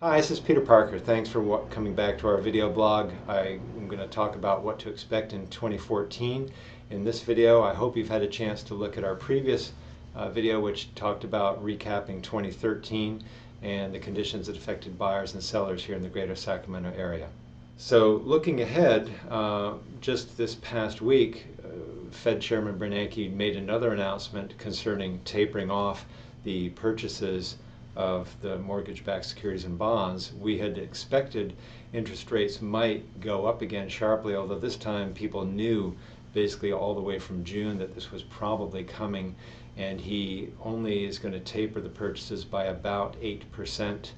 Hi, this is Peter Parker. Thanks for coming back to our video blog. I'm going to talk about what to expect in 2014. In this video, I hope you've had a chance to look at our previous video, which talked about recapping 2013 and the conditions that affected buyers and sellers here in the greater Sacramento area. So looking ahead, just this past week, Fed Chairman Bernanke made another announcement concerning tapering off the purchases of the mortgage-backed securities and bonds. We had expected interest rates might go up again sharply, although this time people knew basically all the way from June that this was probably coming, and he only is going to taper the purchases by about 8%,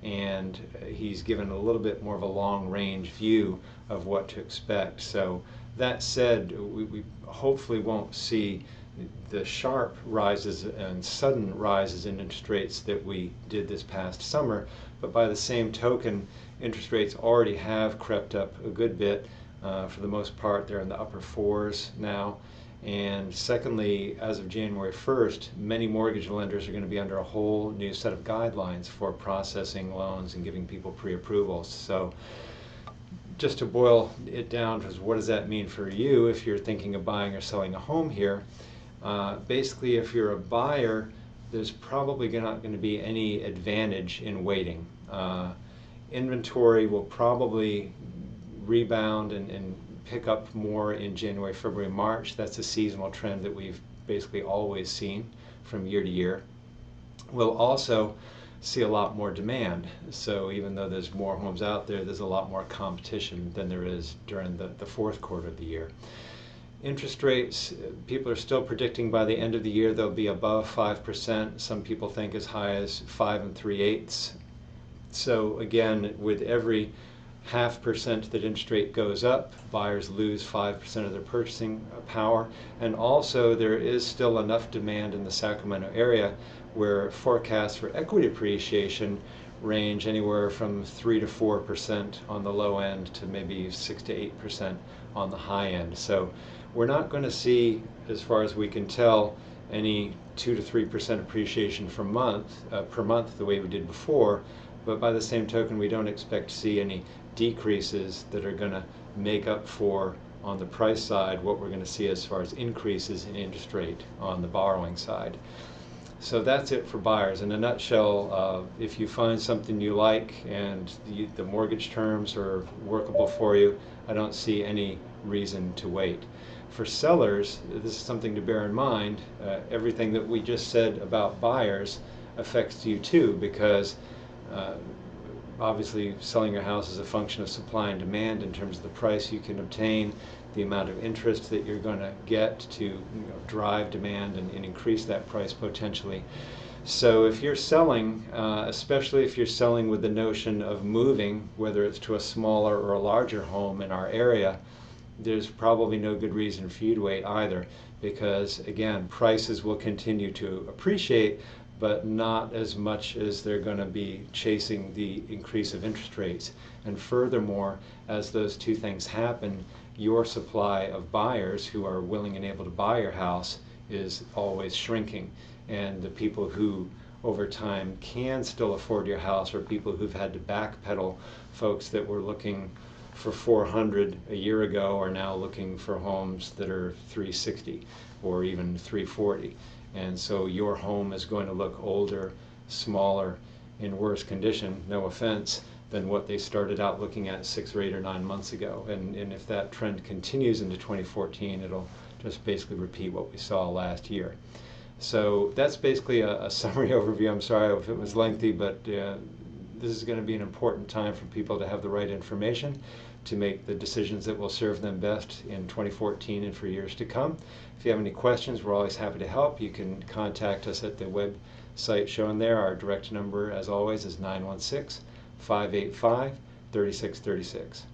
and he's given a little bit more of a long-range view of what to expect. So that said, we hopefully won't see the sharp rises and sudden rises in interest rates that we did this past summer, but by the same token, interest rates already have crept up a good bit. For the most part, they're in the upper fours now. And secondly, as of January 1st, many mortgage lenders are going to be under a whole new set of guidelines for processing loans and giving people pre-approvals. So just to boil it down, what does that mean for you if you're thinking of buying or selling a home here? Basically, if you're a buyer, there's probably not going to be any advantage in waiting. Inventory will probably rebound and pick up more in January, February, March. That's a seasonal trend that we've basically always seen from year to year. We'll also see a lot more demand. So even though there's more homes out there, there's a lot more competition than there is during the fourth quarter of the year. Interest rates, people are still predicting by the end of the year they'll be above 5%. Some people think as high as 5 3/8. So again, with every 0.5% that interest rate goes up, buyers lose 5% of their purchasing power. And also there is still enough demand in the Sacramento area where forecasts for equity appreciation range anywhere from 3 to 4% on the low end to maybe 6 to 8% on the high end. So we're not going to see, as far as we can tell, any 2 to 3% appreciation per month the way we did before, but by the same token we don't expect to see any decreases that are going to make up for, on the price side, what we're going to see as far as increases in interest rate on the borrowing side. So that's it for buyers. In a nutshell, if you find something you like and the mortgage terms are workable for you, I don't see any reason to wait. For sellers, this is something to bear in mind. Everything that we just said about buyers affects you too, because obviously selling your house is a function of supply and demand in terms of the price you can obtain, the amount of interest that you're going to get to drive demand and increase that price potentially. So if you're selling, especially if you're selling with the notion of moving, whether it's to a smaller or a larger home in our area, there's probably no good reason for you to wait either, because again, prices will continue to appreciate, but not as much as they're going to be chasing the increase of interest rates. And furthermore, as those two things happen, your supply of buyers who are willing and able to buy your house is always shrinking. And the people who over time can still afford your house are people who've had to backpedal. Folks that were looking for $400 a year ago are now looking for homes that are $360 or even $340. And so your home is going to look older, smaller, in worse condition, no offense, than what they started out looking at 6 or 8 or 9 months ago. And if that trend continues into 2014, it'll just basically repeat what we saw last year. So that's basically a summary overview. I'm sorry if it was lengthy, but this is going to be an important time for people to have the right information to make the decisions that will serve them best in 2014 and for years to come. If you have any questions, we're always happy to help. You can contact us at the website shown there. Our direct number, as always, is 916-585-3636.